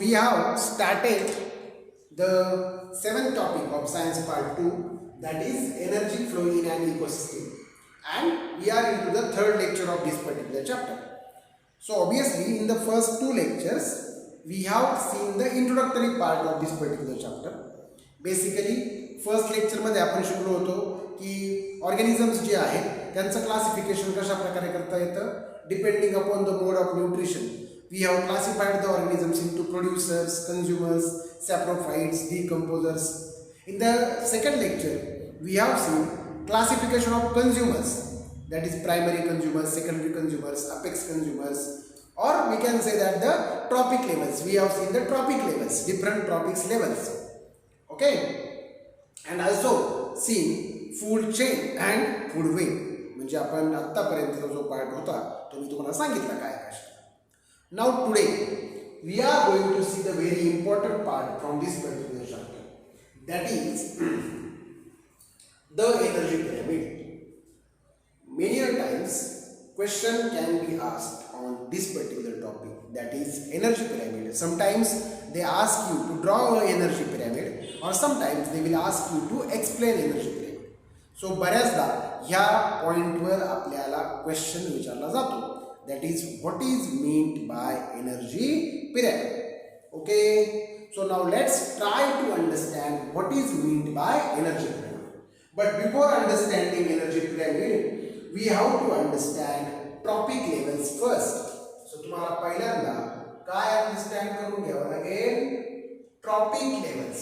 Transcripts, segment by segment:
we have started the seventh topic of science part 2, that is energy flow in an ecosystem, and we are into the third lecture of this particular chapter. So obviously in the first two lectures we have seen the introductory part of this particular chapter. Basically first लेक्चरमध्ये आपण शिकलो होतो की organisms जे आहेत त्यांचं classification कशा प्रकारे करता येतं depending upon the mode of nutrition. We have classified the organisms into producers, consumers, saprophytes, decomposers. In the second lecture, we have seen classification of consumers, that is primary consumers, secondary consumers, apex consumers, or we can say that the trophic levels. We have seen the trophic levels, different trophic levels. Okay, and also seen food chain and food web. म्हणजे आपण आतापर्यंतचा जो part होता तो मी तुम्हाला सांगितला काय कशा. Now today we are going to see the very important part from this particular chapter, that is the energy pyramid. Many times question can be asked on this particular topic, that is energy pyramid. Sometimes they ask you to draw an energy pyramid, or sometimes they will ask you to explain energy pyramid. So बऱ्याचदा ह्या पॉइंटवर आपल्याला question विचारला जातो, that is what is meant by energy pyramid. Okay, so now let's try to understand what is meant by energy pyramid. But before understanding energy pyramid, we have to understand trophic levels first. So तुम्हाला पहिल्यांदा काय understand करून घ्यावं लागेल? Trophic levels.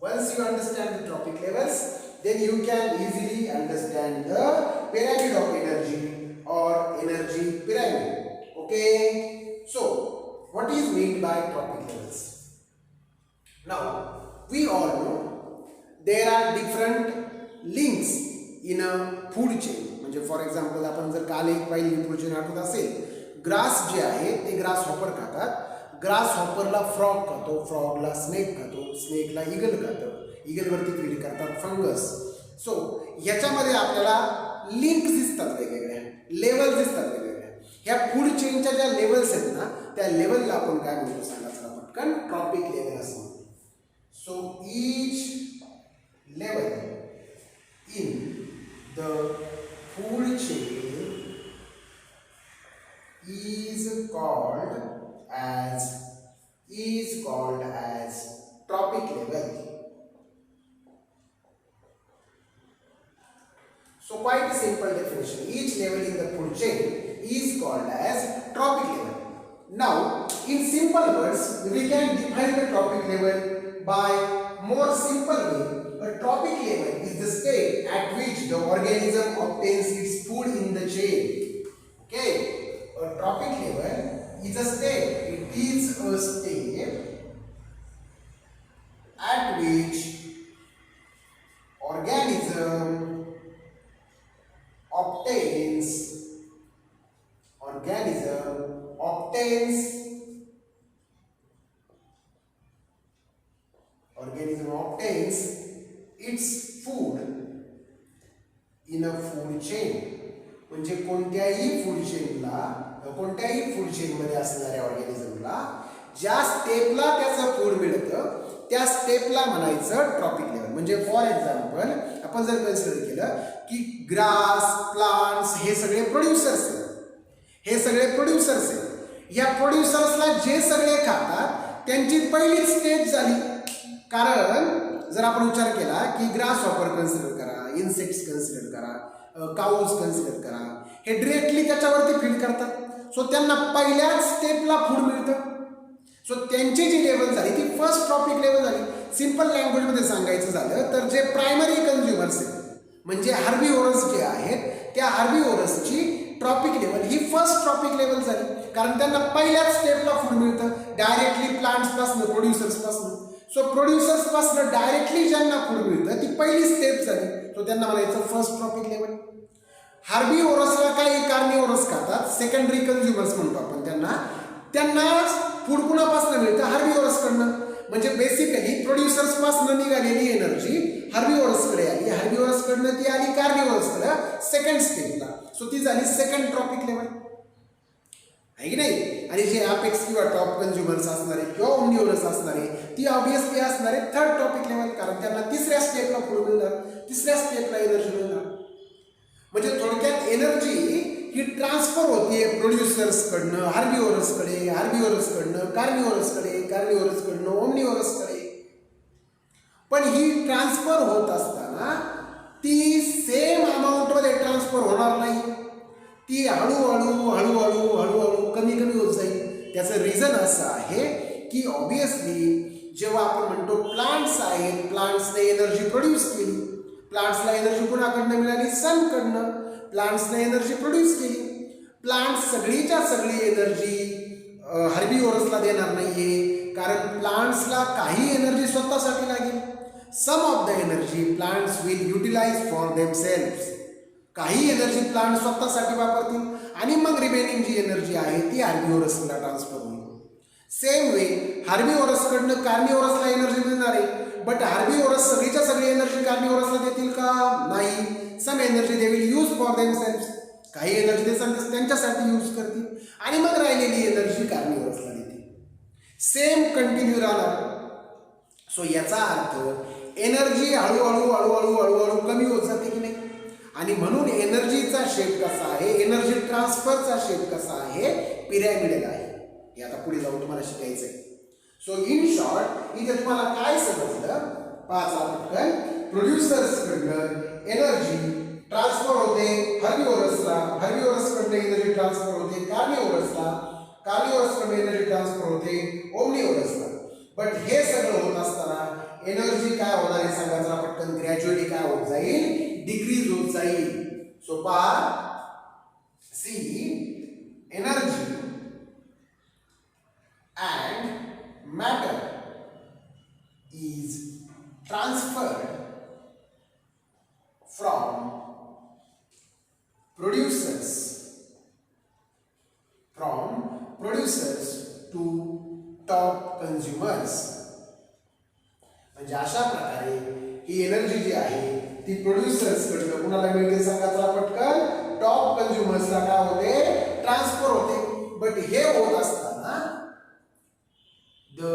Once you understand the trophic levels, then you can easily understand the pyramid of energy or energy pyramid. Okay, so what is meant by trophic levels? Now we all know there are different links in a food chain. म्हणजे for example आपण जर काल एक पाहिली food chain आठवत असेल, grass जे आहे ते ग्रास हॉपर खातात, ग्रास हॉपरला फ्रॉग खातो, फ्रॉगला स्नेक खातो, स्नेकला इगल खातो, इगलवरती फीड करतात फंगस. सो ह्याच्यामध्ये आपल्याला लिंक्स दिसतात, वेगवेगळ्या लेवल्स दिसतात वेगवेगळ्या. ह्या फूड चेनच्या ज्या लेवल्स आहेत ना त्या लेवलला आपण काय म्हणतो सांगा चला पटकन, ट्रॉपिक लेवल असं म्हणतो. So each level in the food chain is called as trophic level. So quite a simple definition. Each level in the food chain is called as trophic level. Now in simple words we can define the trophic level by more simple way. A trophic level is the state at which the organism obtains its food in the chain. Okay, a trophic level is a state. It is a state at which organism obtains its food in a food chain. म्हणजे कोणत्याही food चेनमध्ये असणाऱ्या ऑर्गॅनिझमला ज्या स्टेपला त्याचं food मिळतं त्या स्टेपला म्हणायचं ट्रॉपिक लेवल. म्हणजे फॉर एक्झाम्पल आपण जर कन्सिडर केलं की ग्रास, प्लांट्स हे सगळे प्रोड्युसर्स आहेत, या प्रोड्युसर्सला जे सगळे खातात त्यांची पहिलीच स्टेप झाली. कारण जर आपण विचार केला की ग्रास हॉपर कन्सिडर करा, इन्सेक्ट्स कन्सिडर करा, काऊज कन्सिडर करा, हे डिरेक्टली त्याच्यावरती फीड करतात. सो त्यांना पहिल्याच स्टेपला फूड मिळतं. सो त्यांची जी लेवल झाली ती फर्स्ट ट्रॉपिक लेवल झाली. सिंपल लँग्वेजमध्ये सांगायचं झालं तर जे प्रायमरी कन्झ्युमर्स आहेत म्हणजे हार्बिव्होरस जे आहेत त्या हार्बिव्होरसची ट्रॉपिक लेवल ही फर्स्ट ट्रॉपिक लेवल झाली. कारण त्यांना पहिल्याच स्टेपला फूड मिळतं डायरेक्टली प्लांट्सपासून, प्रोड्युसर्सपासून. सो प्रोड्युसर्सपासून डायरेक्टली ज्यांना फूड मिळतं ती पहिली स्टेप झाली. तो त्यांना म्हणायचं फर्स्ट ट्रॉपिक लेवल. हार्बिव्होरसला काही कार्निव्होरस खातात, सेकंडरी कन्झ्युमर्स म्हणतो आपण त्यांना फूड कुणापासून मिळतं? हार्बिव्होरसकडनं. म्हणजे बेसिकली प्रोड्युसर्सपासून निघालेली एनर्जी हार्बिव्होरसकडे आली, हार्बिव्होरसकडनं ती आली कार्निव्होरसकडे सेकंड स्टेपला. सो ती झाली सेकंड ट्रॉपिक लेवल. आहे की नाही. आणि जे अपेक्स किंवा टॉप कन्झ्युमर्स असणारे किंवा ओमनिओरस असणारे ती ऑब्विसली असणारे थर्ड टॉपिक लेवल, कारण त्यांना तिसऱ्या स्टेपला पुढे मिळणार, तिसऱ्या स्टेपला एनर्जी मिळणार. म्हणजे थोडक्यात एनर्जी ही ट्रान्सफर होते प्रोड्युसर्सकडनं हार्बिओरसकडे, हार्बिओरसकडनं कार्निओरसकडे, कार्निओरसकडनं ओमनिओरसकडे. पण ही ट्रान्सफर होत असताना ती सेम अमाऊंटमध्ये ट्रान्सफर होणार नाही. ती हळूहळू हळूहळू हळूहळू कमी कमी होत जाईल. त्याचं रिझन असं आहे की ऑब्विसली जेव्हा आपण म्हणतो प्लांट्स आहेत, प्लांट्सने एनर्जी प्रोड्यूस केली, प्लांट्सला एनर्जी कुणाकडनं मिळाली? सनकडनं. प्लांट्सने एनर्जी प्रोड्यूस केली. प्लांट्स सगळीच्या सगळी एनर्जी हार्बिओरसला देणार नाहीये, कारण प्लांट्सला काही एनर्जी स्वतःसाठी लागेल. Some of the energy plants will utilize for themselves. काही एनर्जी प्लांट स्वतःसाठी वापरतील आणि मग रिमेनिंग जी एनर्जी आहे ती हार्बिओरसला ट्रान्सफर होईल. सेम वे हार्बिओरसकडनं कार्निओरसला एनर्जी मिळणार आहे, बट हार्बिओरस सगळीच्या सगळी एनर्जी कार्निओरसला देतील का? नाही. Some energy they will use for themselves. काही एनर्जी ते त्यांच्यासाठी यूज करतील आणि मग राहिलेली एनर्जी कार्निओरसला देतील. सेम कंटिन्यू राहणार. सो याचा अर्थ एनर्जी हळूहळू हळूहळू हळूहळू कमी होत जाते की नाही. आणि म्हणून एनर्जीचा शेप कसा आहे, एनर्जी ट्रान्सफरचा शेप कसा आहे, पिरॅमिडल आहे. हे आता पुढे जाऊन तुम्हाला शिकायचं आहे. सो इन शॉर्ट इथे तुम्हाला काय समजलं? पाच पटकन. प्रोड्युसर्सकडनं एनर्जी ट्रान्सफर होते हार्बिओरसला, हार्बिओरसकडनं एनर्जी ट्रान्सफर होते कार्निओरसला, कार्निओरसकडनं एनर्जी ट्रान्सफर होते ओमनिओरसला. बट हे सगळं होत असताना एनर्जी काय होणार आहे सांगा जरा पटकन. ग्रॅज्युअली काय होत जाईल? डिक्रीज होत जाईल. सो पहा, see energy and matter is transferred from producers to top consumers. म्हणजे अशा प्रकारे ही एनर्जी जी आहे ती प्रोड्युसर्सकडनं कुणाला मिळते सांगा चला पटकन? टॉप कन्झ्युमर्सला काय होते? ट्रान्सफर होते. बट हे होत असताना the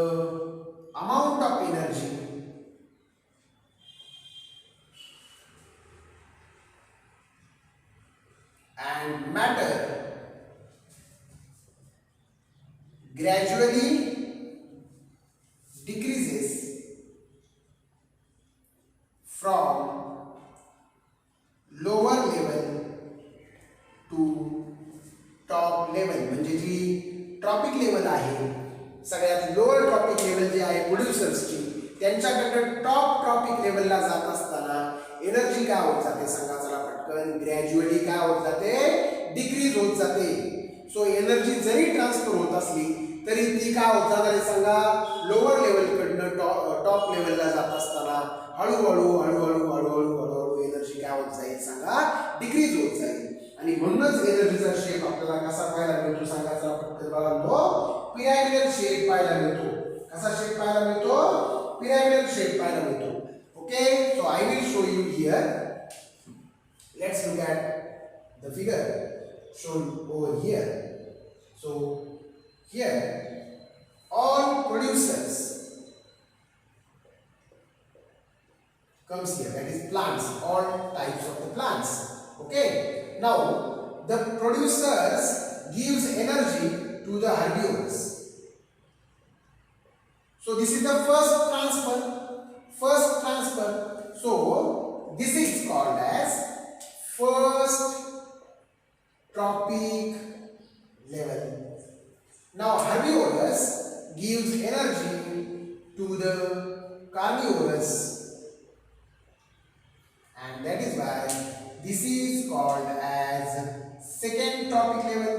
amount of energy and matter gradually decreases from lower level to top level. म्हणजे जी ट्रॉपिक लेवल आहे, सगळ्यात लोअर ट्रॉपिक लेवल जी आहे प्रोड्युसर्सची, त्यांच्याकडे टॉप ट्रॉपिक लेवलला जात असताना एनर्जी काय होत जाते सांगा चला पटकन? ग्रॅज्युअली काय होत जाते? डिक्रीज होत जाते. सो एनर्जी जरी ट्रान्सफर होत असली तरी ती काय होत जाणार आहे सांगा? लोअर लेवलकडनं टॉप लेवलला जात असताना हळूहळू हळूहळू हळूहळू हळूहळू एनर्जी काय होत जाईल सांगा? डिक्रीज होत जाईल. आणि म्हणूनच एनर्जीचा शेप आपल्याला कसा पाहायला मिळतो सांगा चला पटकन बघा? पिरॅमिडल शेप पाहायला मिळतो. कसा शेप पाहायला मिळतो? पिरॅमिडल शेप पाहायला मिळतो. Okay, so I will show you here. Let's look at the figure shown over here. So here all producers comes here, that is plants, all types of the plants. Okay, now the producers gives energy to the herbivores. So this is the first transfer. So this is called as first trophic level. Now herbivorous gives energy to the carnivorous, and that is why this is called as second trophic level.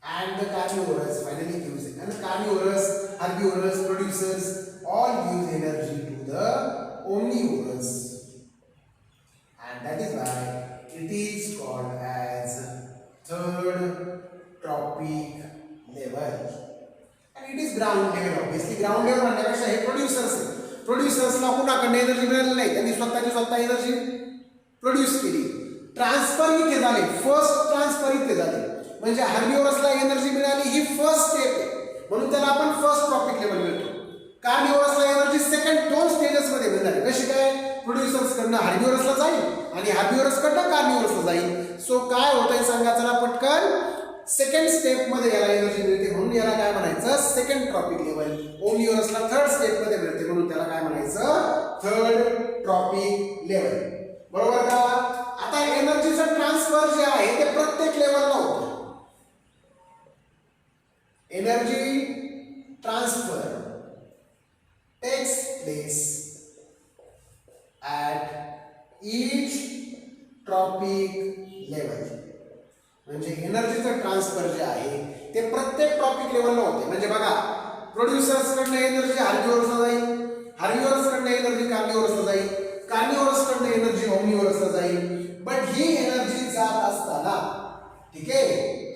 And the carnivorous finally gives it. And carnivorous, herbivorous, producers all gives energy to the omnivorous, and that is why it is called as third trophic level. And it is ground level. Obviously ground level म्हणण्यापेक्षा हे प्रोड्युसर्सला कुणाकडे energy मिळाली नाही, त्यांनी स्वतः energy produce केली. Transfer इथे झाले, फर्स्ट ट्रान्सफर इथे झाले, म्हणजे हर्बिव्हरसला एनर्जी मिळाली ही फर्स्ट स्टेप आहे, म्हणून त्याला आपण फर्स्ट ट्रॉपिक लेवल म्हणतो. कार्निव्हरसला एनर्जी सेकंड दोन स्टेजेस मध्ये मिळाली. कशी काय? प्रोड्युसर्स कडनं हर्बिव्हरसला जाईल आणि हर्बिव्हरस कडनं कार्निव्हरसला जाईल. सो काय होतंय सांगा चला पटकन. सेकंड स्टेप मध्ये याला एनर्जी मिळते म्हणून याला काय म्हणायचं? Second trophic level. ओमनिव्हरसला थर्ड स्टेप मध्ये मिळते म्हणून त्याला काय म्हणायचं? Third trophic level. बरोबर का? आता एनर्जीचं ट्रान्सफर जे आहे ते प्रत्येक लेवलला होतं. Energy transfer takes place at each tropic level. म्हणजे एनर्जीचं ट्रान्सफर जे आहे ते प्रत्येक ट्रॉपिक लेवलला होते. म्हणजे बघा, प्रोड्युसर्स कडनं एनर्जी हर्बिव्हरसला जाईल, हर्बिव्हरस कडनं एनर्जी कार्निव्हरसला जाईल, कार्निव्हरस कडनं एनर्जी ओमनिव्हरसला जाईल. बट ही एनर्जी जात असताना, ठीक आहे,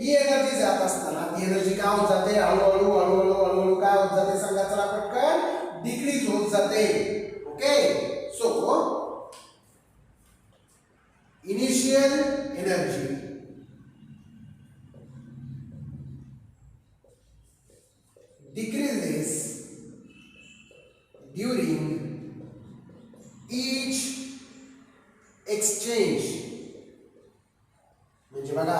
ही एनर्जी जात असताना ती एनर्जी काय होत जाते? हळूहळू हळूहळू हळूहळू काय होत जाते सांगा चला पटकन? डिक्रीज होत जाते. Okay, so initial energy decreases during each exchange. म्हणजे बघा,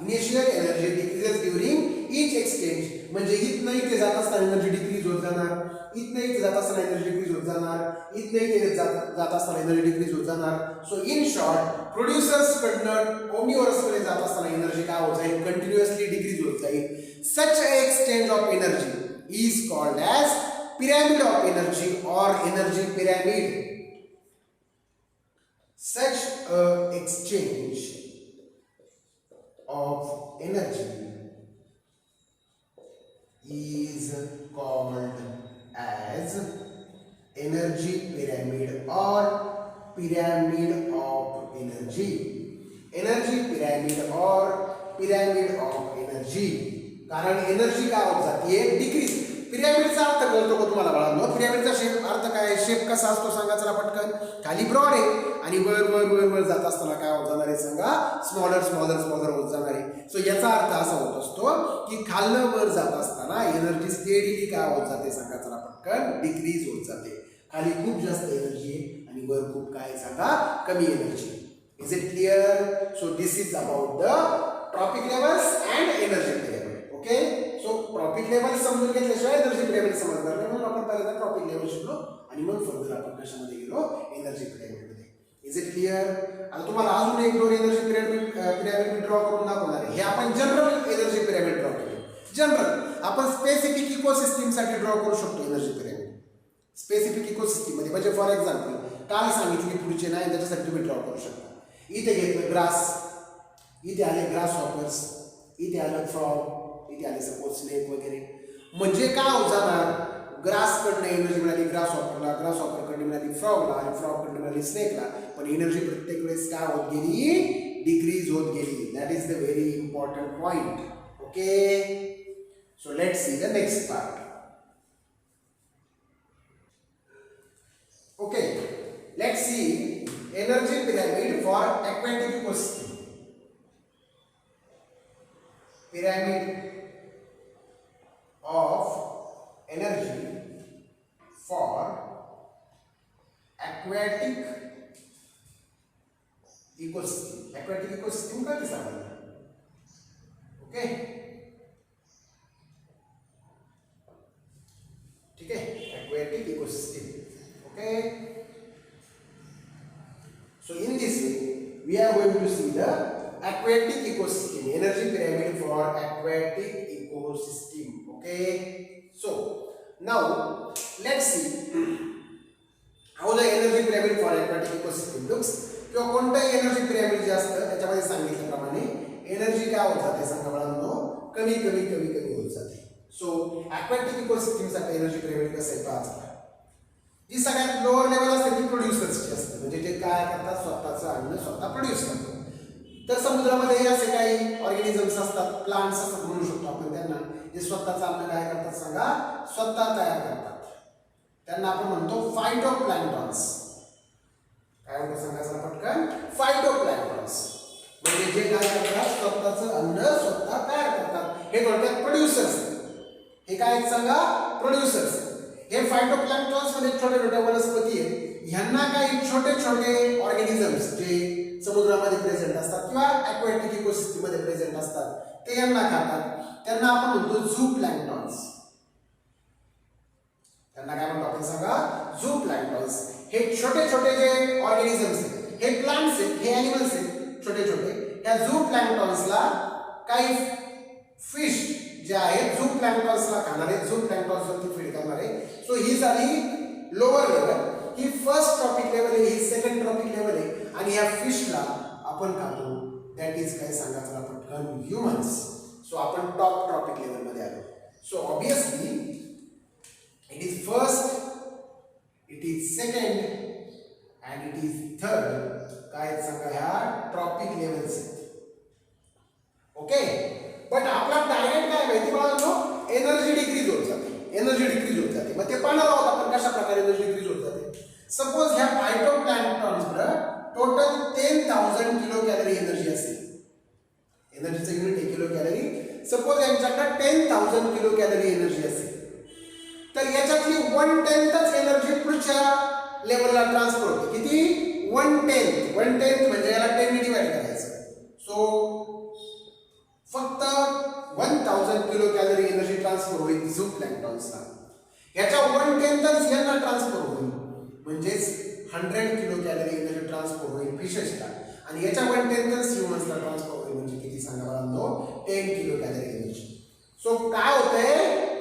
initial energy decreases during each exchange, म्हणजे इथनं इथे जात असताना एनर्जी डिक्रीज होत जाणार, इथनं इथे जात असताना एनर्जी डिक्रीज होत जाणार, इथनं इथे जात असताना एनर्जी डिक्रीज होत जाणार. सो इन शॉर्ट, प्रोड्युसर्स कडनं ओमनिव्हरस कडे जात असताना एनर्जी काय होत जाईल? कंटिन्युअसली डिक्रीज होत जाईल. Such exchange of energy is called as pyramid of energy or energy pyramid. Such a exchange of energy is called as energy pyramid or pyramid of energy. Energy pyramid or pyramid of energy. कारण energy काय होत जाते? Decrease. पिरॅमिडचा अर्थ कळतो का तुम्हाला बाळांनो? पिरॅमिडचा shape अर्थ काय? शेप कसा असतो सांगा चला पटकन. खाली ब्रॉड आहे आणि वर वर वर वर जात असताना काय होत जाणार आहे सांगा? स्मॉलर स्मॉलर स्मॉलर होत जाणार आहे. सो याचा अर्थ असा होत असतो की खालनं वर जात असताना एनर्जी स्टेडीली काय होत जाते सांगा चला पटकन? डिक्रीज होत जाते. खाली खूप जास्त एनर्जी आहे आणि वर खूप काय सांगा? कमी energy. Is it clear? So this is about the trophic levels and energy pyramid. Okay, so trophic level समजून घेतल्याशिवाय एनर्जी पिरॅमिड समजणार नाही, म्हणून आपण पहिल्यांदा ट्रॉपिक लेवल शिकलो आणि मग फर्दर आपण कशामध्ये गेलो? एनर्जी पिरॅमिडमध्ये. Is it clear? आता तुम्हाला अजून एक दोन एनर्जी पिरॅमिड ड्रॉ करून दाखवणार आहे. हे आपण जनरल एनर्जी पिरॅमिड ड्रॉ केले. जनरल आपण स्पेसिफिक इकोसिस्टीमसाठी ड्रॉ करू शकतो एनर्जी पिरॅमिड. स्पेसिफिक इकोसिस्टीममध्ये म्हणजे फॉर एक्झाम्पल काल सांगितली पुढचे नाही, त्याच्यासाठी तुम्ही ड्रॉ करू शकता. इथे घेतलं ग्रास, इथे आले ग्रास हॉपर्स, इथे आलं फ्रॉग, इथे आले सपोज स्नेक वगैरे. म्हणजे काय होत जाणार? ग्रास कडनं एनर्जी मिळाली ग्रास हॉपरला, ग्रास हॉपर कडनं मिळाली फ्रॉगला आणि फ्रॉग कडनं मिळाली स्नेकला. पण एनर्जी प्रत्येक वेळेस काय होत गेली? डिक्रीज होत गेली. That is the very important point. Okay, so let's see the next part. Okay, let's see energy pyramid for aquatic ecosystem. Pyramid of energy for aquatic ecosystem. Aquatic ecosystem का किसा बनना? ओके, ठीक है, aquatic ecosystem. Okay, so in this way we are going to see the aquatic ecosystem, energy pyramid for aquatic ecosystem. Okay, so now let's see how the energy pyramid for aquatic ecosystem looks. किंवा कोणताही energy pyramid जे असतं त्याच्यामध्ये सांगितल्याप्रमाणे energy काय होत जाते सांगा बाळांनो? कमी कमी कमी कमी होत जाते. सो aquatic ecosystem साठी एनर्जी पिरॅमिड कसं आहे पाहायचं. जी सगळ्यात लोअर लेवल असते ती प्रोड्युसर्सची असते, म्हणजे जे काय करतात स्वतःचं अन्न स्वतः प्रोड्यूस करतात. तर समुद्रामध्ये असे काही ऑर्गॅनिझम्स असतात, प्लांट्स असतात म्हणू शकतो आपण त्यांना, जे स्वतःचं अन्न काय करतात सांगा? स्वतः तयार करतात. त्यांना आपण म्हणतो फायटोप्लॅन्क्टॉन्स. काय म्हणतो सांगा चला पटकन? फायटोप्लॅन्क्टॉन्स. म्हणजे जे काय करतात स्वतःचं अन्न स्वतः तयार करतात, हे थोडक्यात प्रोड्युसर्स. हे काय आहेत सांगा, प्रोड्युसर्स. हे फायटोप्लॅंक्टॉन्स मध्ये छोटे छोटे वनस्पती आहेत. ह्यांना काही छोटे छोटे ऑर्गॅनिझम्स जे समुद्रामध्ये प्रेझेंट असतात किंवा ॲक्वॅटिक इकोसिस्टम मध्ये प्रेझेंट असतात ते यांना खातात. त्यांना आपण म्हणतो झूप्लॅंक्टॉन्स. त्यांना काय म्हणतो आपण सांगा, झूप्लॅंक्टॉन्स. हे छोटे छोटे जे ऑर्गॅनिझम्स आहेत, हे प्लांट्स आहेत, हे ॲनिमल्स आहेत छोटे छोटे. या झूप्लॅंक्टॉन्सला काही फिश जे आहेत झूप्लॅंक्टॉन्सला खाणारे, झूप्लॅंक्टॉन्सवरती फीड करणारे. सो ही झाली लोअर लेवल. ही फर्स्ट ट्रॉपिक लेवल आहे, ही सेकंड ट्रॉपिक लेवल आहे. आणि या फिशला आपण खातो, दॅट इज काय सांगा चला पटकन, ह्युमन्स. सो आपण टॉप ट्रॉपिक लेवल मध्ये आलो. So obviously it is first, it is second and it is third. काय सांगा, ह्या ट्रॉपिक लेवल्स आहेत. ओके, बट आपला टार्गेट काय माहिती बाळांनो, एनर्जी डिक्रीज होत जाते, एनर्जी डिक्रीज होत जाते. मग ते पाहणार आहोत आपण कशा प्रकारे एनर्जी डिक्रीज होत जाते. सपोज ह्या फायटोप्लॅंक्टॉन्सकडे टोटल 10,000 किलो कॅलरी एनर्जी असेल. एनर्जीचं युनिट आहे किलो कॅलरी. सपोज यांच्याकडे 10,000 किलो कॅलरी एनर्जी असेल, तर याच्यातली 1/10च एनर्जी पुढच्या लेवलला ट्रान्सफर होते. किती? 1/10. 1/10 म्हणजे याला 10 ने डिवाइड करायचं. सो फक्त 1000 किलो कॅलरी एनर्जी ट्रान्सफर होईल झूप्लॅंक्टॉन्सला. याच्या 1/10च यांना ट्रान्सफर होईल, म्हणजेच 100 किलो कॅलरी एनर्जी ट्रान्सफर होईल फिशेसला. आणि याच्या 1/10च ह्युमन्सला ट्रान्सफर होईल, म्हणजे किती सांगा बाळांनो, 10 किलो कॅलरी एनर्जी. सो काय होतंय,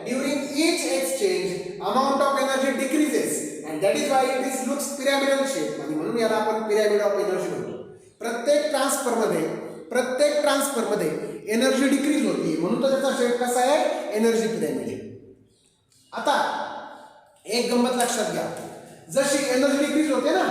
during each exchange amount of energy decreases and that is why it is looks pyramidal shape. आणि म्हणून याला आपण पिरॅमिड ऑफ एनर्जी म्हणतो. प्रत्येक ट्रान्सफरमध्ये एनर्जी डिक्रीज होती, म्हणून तर त्याचा शेप कसा आहे, एनर्जी पिरॅमिड आहे. आता एक गंमत लक्षात घ्या, जशी एनर्जी डिक्रीज होते ना,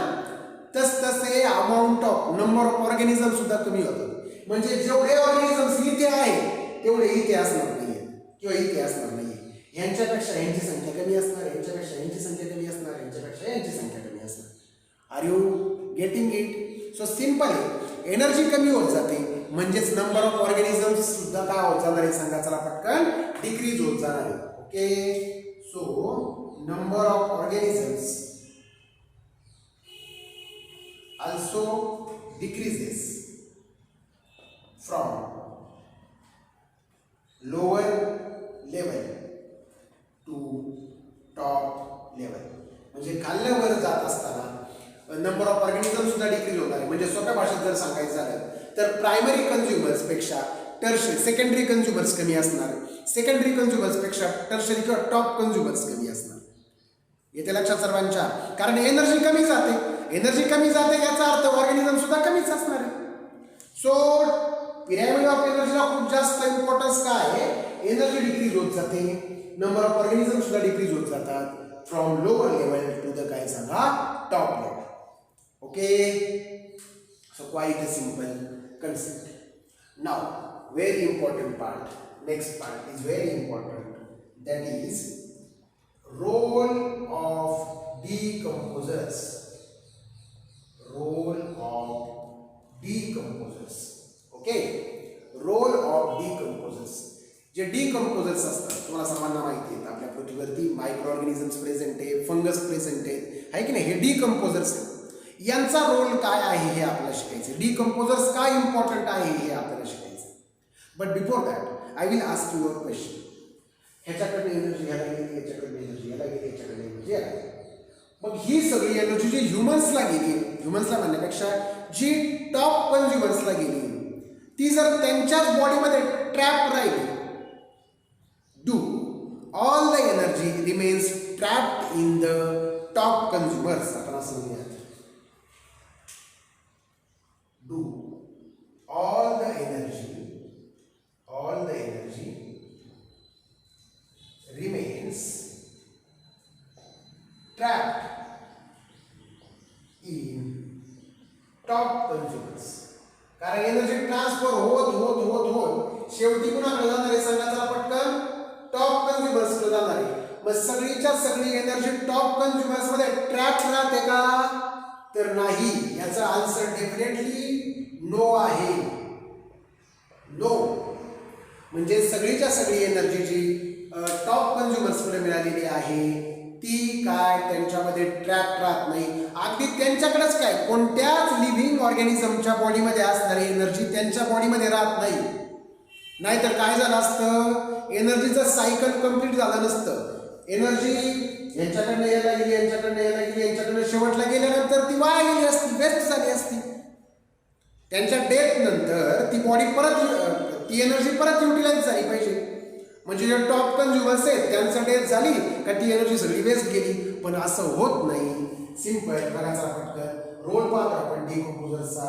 तसे amount of number of organism सुद्धा कमी होतात. म्हणजे जेवढे ऑर्गॅनिझम्स इथे आहे तेवढे इथे असणार नाहीये किंवा इथे असणार नाहीये. यांच्यापेक्षा यांची संख्या कमी असणार, यांच्यापेक्षा यांची संख्या कमी असणार, यांच्यापेक्षा यांची संख्या कमी असणार. Are you getting it? So simple आहे, एनर्जी कमी होत जाते म्हणजेच नंबर ऑफ ऑर्गॅनिझम्स सुद्धा काय होत जाणार आहे सांगा चला पटकन, डिक्रीज होत जाणार आहे. Okay, so number of organisms also decreases from lower level to top level. म्हणजे खाल्ल्यावर जात असताना नंबर ऑफ ऑर्गॅनिझम सुद्धा डिक्रीज होणार आहे. म्हणजे सोप्या भाषेत जर सांगायचं झालं तर प्रायमरी कन्झ्युमर्स पेक्षा टर्शरी सेकंडरी कन्झ्युमर्स कमी असणार, सेकंडरी कन्झ्युमर्स पेक्षा टर्शरी किंवा टॉप कन्झ्युमर्स कमी असणार. येते लक्षात सर्वांच्या? कारण एनर्जी कमी जाते, एनर्जी कमी जाते याचा अर्थ ऑर्गॅनिझम सुद्धा कमीच असणार आहे. सो पिरॅमिड ऑफ एनर्जीला खूप जास्त इम्पॉर्टन्स काय आहे, एनर्जी डिक्रीज होत जाते, नंबर ऑफ ऑर्गॅनिझम सुद्धा डिक्रीज होत जातात from lower level to the काय सांगा, top level. Okay, so quite a simple concept. Now, very important part, next part is very important, that is role of decomposers. Role of decomposers. Okay, role of decomposers. जे decomposers असतात तुम्हाला सर्वांना माहिती आहेत, आपल्या पृथ्वीवरती मायक्रो ऑर्गॅनिझम्स प्रेझेंट आहे, fungus present आहे की नाही, हे डिकम्पोजर्स आहेत. यांचा रोल काय आहे हे आपल्याला शिकायचं, डिकम्पोजर्स काय इम्पॉर्टंट आहे हे आपल्याला शिकायचं. But before that I will ask you a question. ह्याच्याकडे एनर्जी ह्याला गेली, ह्याच्याकडे एनर्जी ह्याला गेली, ह्याच्याकडे एनर्जी ह्याला गेली. मग ही सगळी एनर्जी जी ह्युमन्सला गेली, ह्युमन्सला म्हणण्यापेक्षा जी टॉप कन्झ्युमर्सला गेली, ती जर त्यांच्याच बॉडीमध्ये ट्रॅप राहिली, do all the energy remains trapped in the top consumers. आपण असं म्हणूयात, do all the energy remains trapped in top consumers. कारण एनर्जी ट्रान्सफर होत होत होत होत शेवटी कुणाकडे जाणार आहे सांगा चला पटकन, टॉप कन्झ्युमर्स कडे जाणार आहे. मग सगळीच्या सगळी एनर्जी टॉप कन्झ्युमर्स मध्ये ट्रॅप राहते का? तर नाही. याचा आन्सर डेफिनेटली नो आहे. म्हणजे सगळीच्या सगळी एनर्जी जी टॉप कन्झ्युमर्सकडे मिळालेली आहे ती काय त्यांच्यामध्ये ट्रॅप राहत नाही. अगदी त्यांच्याकडेच काय कोणत्याच लिव्हिंग ऑर्गॅनिझमच्या बॉडीमध्ये असणारी एनर्जी त्यांच्या बॉडीमध्ये राहत नाही. नाहीतर काय झालं असतं, एनर्जीचं सायकल कंप्लीट झालं नसतं. एनर्जी यांच्याकडनं यायला गेली, यांच्याकडनं यायला गेली, यांच्याकडनं शेवटला गेल्यानंतर ती वाया गेली असती, वेस्ट झाली असती. त्यांच्या डेथ नंतर ती बॉडी परत ती एनर्जी परत युटिलाइज झाली पाहिजे. म्हणजे जे टॉप कन्झ्युमर्स आहेत त्यांचं डेथ झाली का ती एनर्जी सगळी वेस्ट गेली. पण असं होत नाही. सिंपल बघायचा पटकन रोल पाहतो आपण डिकम्पोजरचा.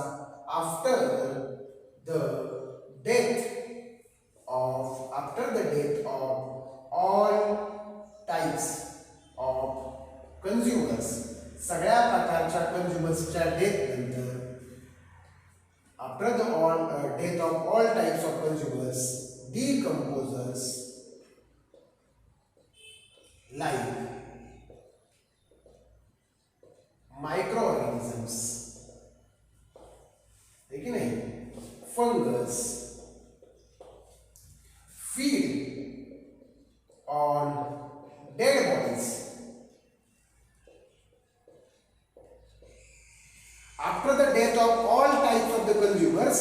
After the death of all types of consumers, सगळ्या प्रकारच्या कन्झ्युमर्सच्या डेथ नंतर after the death of all types of consumers decomposers like microorganisms, है कि नहीं, fungus feed on dead bodies. After the death of all types of the consumers,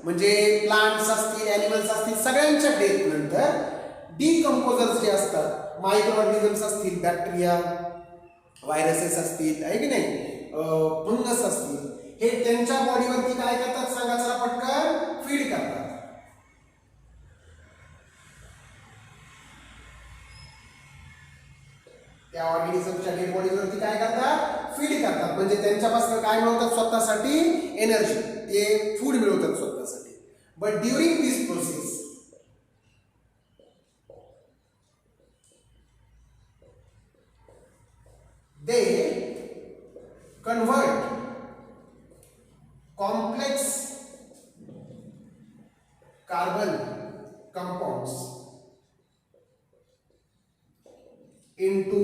म्हणजे plants असतील, animals असतील, सगळ्यांच्या डेथ नंतर डिकम्पोजर्स जे असतात, मायक्रो ऑर्गॅनिझम्स असतील, बॅक्टेरिया, व्हायरसेस असतील, आहे की नाही, फंगस असतील, हे त्यांच्या बॉडीवरती काय करतात सांगा चला पटकन, फीड करतात. त्या ऑर्गॅनिझमच्या डेड बॉडीवरती काय करतात, फीड करतात. म्हणजे त्यांच्यापासून काय मिळवतात, स्वतःसाठी एनर्जी, ते फूड मिळवतात स्वतःसाठी. But during this process they convert complex carbon compounds into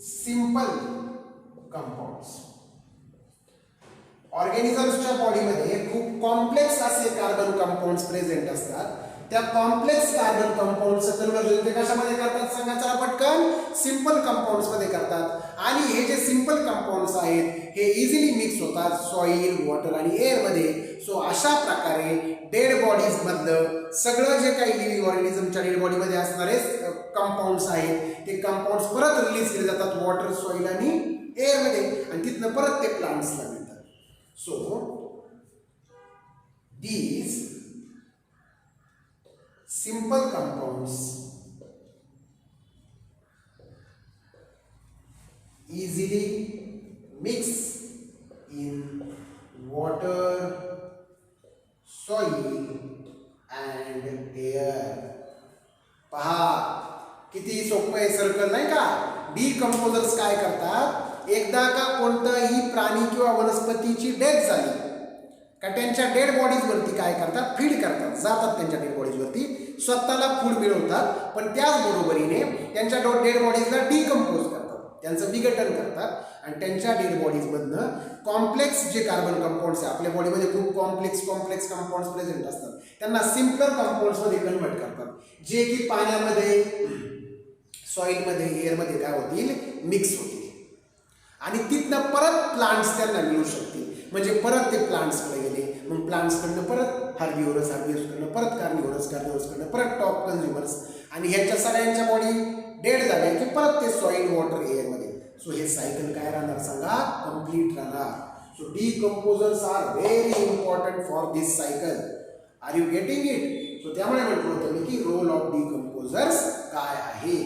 simple compounds. ऑर्गॅनिझम्सच्या बॉडीमध्ये खूप कॉम्प्लेक्स असे कार्बन कंपाऊंड्स प्रेझेंट असतात. त्या कॉम्प्लेक्स कार्बन कंपाऊंडचं कन्व्हर्जन ते कशामध्ये करतात सांगा चला पटकन, सिंपल कंपाऊंड्स मध्ये करतात. आणि हे जे सिंपल कंपाऊंड्स आहेत हे इझिली मिक्स होतात सॉइल, वॉटर आणि एअर मध्ये. सो अशा प्रकारे डेड बॉडीज मधलं सगळं जे काही लिव्हिंग ऑर्गॅनिझमच्या डेड बॉडीमध्ये असणारे कंपाऊंड्स आहेत ते कंपाऊंड्स परत रिलीज केले जातात वॉटर, सॉइल आणि एअर मध्ये, आणि तिथनं परत ते प्लांट्सला मिळतात. So these simple compounds easily mix in water, soil and air. पहा किती सोपं आहे सर्कल, नाही का. डिकम्पोजर्स काय करतात, एकदा का कोणताही प्राणी किंवा वनस्पतीची डेथ झाली का त्यांच्या डेड बॉडीज वरती काय करतात, फीड करतात, जातात त्यांच्या डेड बॉडीज वरती, स्वतःला फूड मिळवतात. पण त्याच बरोबरीने त्यांच्या डेड बॉडीजला डिकम्पोज करतात, त्यांचं विघटन करतात. आणि त्यांच्या डेड बॉडीज मधनं कॉम्प्लेक्स जे कार्बन कंपाऊंड्स आहे, आपल्या बॉडीमध्ये खूप कॉम्प्लेक्स कंपाऊंड्स प्रेझेंट असतात, त्यांना सिम्पलर कंपाऊंड्स मध्ये कन्वर्ट करतात, जे की पाण्यामध्ये, सॉइलमध्ये, एअरमध्ये काय होतील, मिक्स होतील. आणि तिथनं परत प्लांट्स त्यांना मिळू शकतील. म्हणजे परत ते प्लांट्सकडे गेले, मग प्लांट्सकडनं परत हार्बिव्हरसकडनं परत कार्निव्हरसकडनं परत टॉप कन्झ्युमर्स, आणि ह्याच्या सगळ्यांच्या बॉडी डेड झाल्या की परत ते सॉइल, वॉटर, एअरमध्ये. सो हे सायकल काय राहणार सांगा, कंप्लीट राहणार. So decomposers are very important for this cycle. Are you getting it? So त्यामुळे म्हटलं होतं मी की रोल ऑफ डिकम्पोजर्स काय आहे.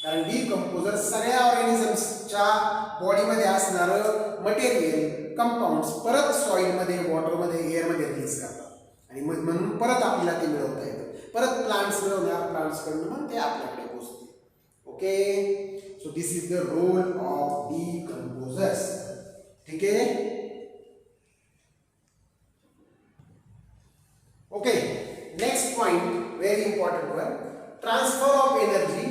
कारण डिकम्पोजर सगळ्या ऑर्गॅनिझम्सच्या बॉडीमध्ये असणारं मटेरियल, कंपाऊंड्स परत सॉइलमध्ये, वॉटरमध्ये, एअरमध्ये रिलीज करतात. आणि म्हणून परत आपल्याला ते मिळवता येतं. परत प्लांट्स मिळवणार, प्लांट्सकडून मग ते आपल्याकडे पोहोचते. Okay, so this is the role of decomposers. ठीक आहे. Okay, next point, very important one. Transfer of energy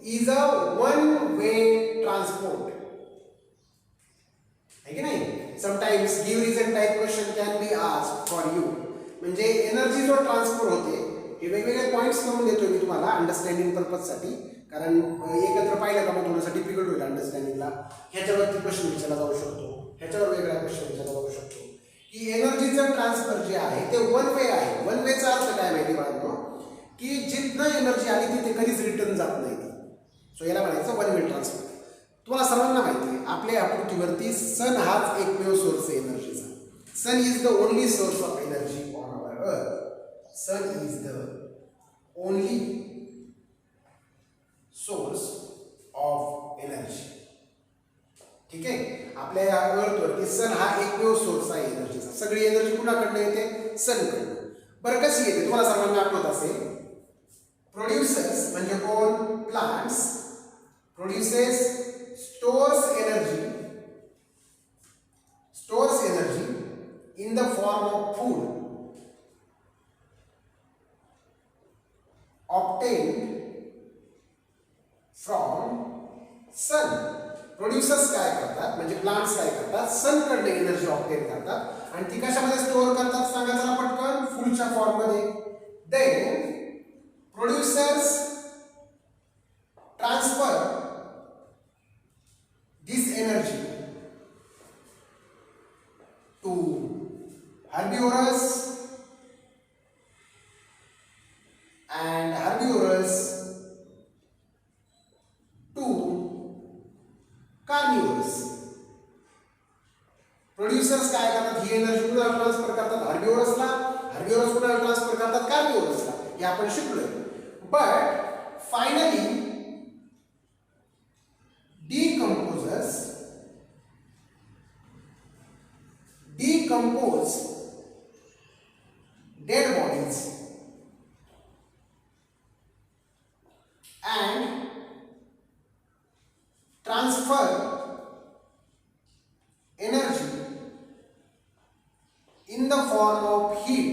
is a one-way transport. है की नाही? Sometimes give reason type question can be asked for you. म्हणजे energy जो transfer होते हे वेगवेगळे पॉईंट्स करून देतोय मी तुम्हाला अंडरस्टँडिंग पर्पजसाठी, कारण एकत्र पाहिलं का मग थोडंसं डिफिकल्ट होईल अंडरस्टँडिंगला. ह्याच्यावरती प्रश्न विचारला जाऊ शकतो, ह्याच्यावर वेगळा प्रश्न विचारला जाऊ शकतो की एनर्जीचं ट्रान्सफर जे आहे ते वन वे आहे. वन वेचा अर्थ काय माहिती बाळांनो, की जिथनं एनर्जी आली तिथे कधीच रिटर्न जात नाही ती. सो याला म्हणायचं वन वे ट्रान्सफर. तुम्हाला सर्वांना माहिती आहे आपल्या पृथ्वीवरती सन हाच एकमेव सोर्स आहे एनर्जीचा. Sun is the only source of energy on our earth. Sun is the only source of energy. ठीक आहे, आपल्या या अर्थवरती सन हा एकमेव सोर्स आहे एनर्जीचा. सगळी एनर्जी कुणाकडनं येते? सनकडनं. बरं कशी येते तुम्हाला सर्वांना आठवत असेल, प्रोड्युसर्स म्हणजे कोण? Plants. Produces, stores energy in the form of food obtained from sun. Producers काय करतात म्हणजे प्लांट्स काय करतात? सन कडे एनर्जी ऑब्टेन करतात आणि ती कशामध्ये स्टोअर करतात? सांगा जरा पटकन. फूडच्या फॉर्म मध्ये. Then producers transfer this energy to herbivorous and herbivorous to carnivorous. Producers काय करतात? ही एनर्जी कुणाला ट्रान्सफर करतात? हर्बिवोरसला. हर्बिवोरस कुणाला ट्रान्सफर करतात? कार्निवोरसला. हे आपण शिकलोय. But finally decompose dead bodies and transfer energy in the form of heat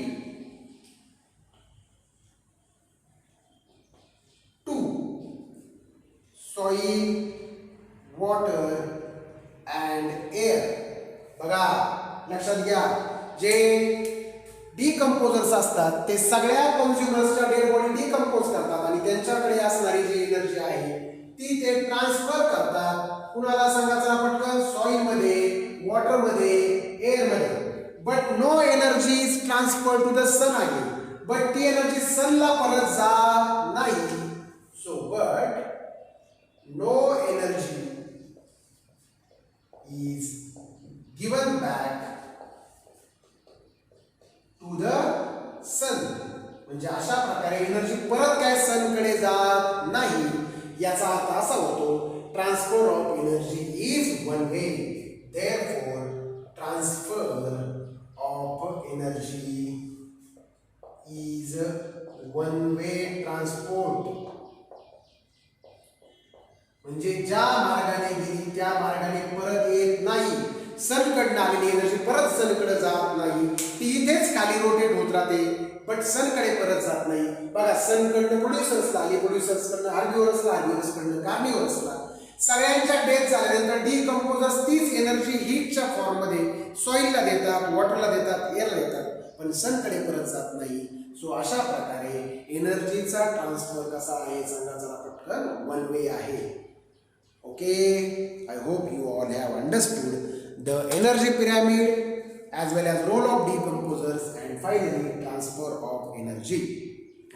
to soil, water and air. बघा लक्षात घ्या, जे डिकम्पोजर्स असतात ते सगळ्या कन्झ्युमर्सच्या डेड बॉडी डिकम्पोज करतात आणि त्यांच्याकडे असणारी जी एनर्जी आहे ती ते ट्रान्सफर करतात. कुणाला सांगा जरा पटकन? सॉइल मध्ये, वॉटर मध्ये, एअर मध्ये. But no energy is transfer to the sun आहे. बट ती एनर्जी सनला परत जात नाही. So but no energy is given back to the sun. म्हणजे अशा प्रकारे एनर्जी परत काय सन कडे जात नाही. याचा अर्थ असा होतो transfer of energy is one way. Therefore transfer of energy is one way transport. म्हणजे ज्या मार्गाने गेली त्या मार्गाने परत येत नाही. सनकडनं आलेली एनर्जी परत सनकडे जात नाही, ती इथेच खाली रोटेट होत राहते, बट सनकडे परत जात नाही. बघा, सनकडनं प्रोड्युसर्सला आली, प्रोड्युसर्सकडनं हर्बिवोरसला, हर्बिवोरसकडनं कार्निवोरसला. सगळ्यांच्या डेथ झाल्यानंतर डिकम्पोजर्स तीच एनर्जी हीटच्या फॉर्म मध्ये सॉइलला देतात, वॉटरला देतात, एअरला देतात, पण सनकडे परत जात नाही. सो अशा प्रकारे एनर्जीचा ट्रान्सफर कसा आहे सांगा जरा पटकन? वन वे आहे. Okay, I hope you all have understood the energy pyramid as well as role of decomposers and finally transfer of energy.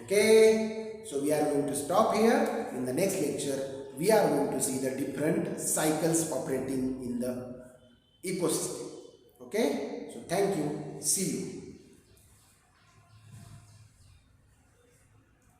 Okay, so we are going to stop here. In the next lecture, we are going to see the different cycles operating in the ecosystem. Okay, so thank you. See you.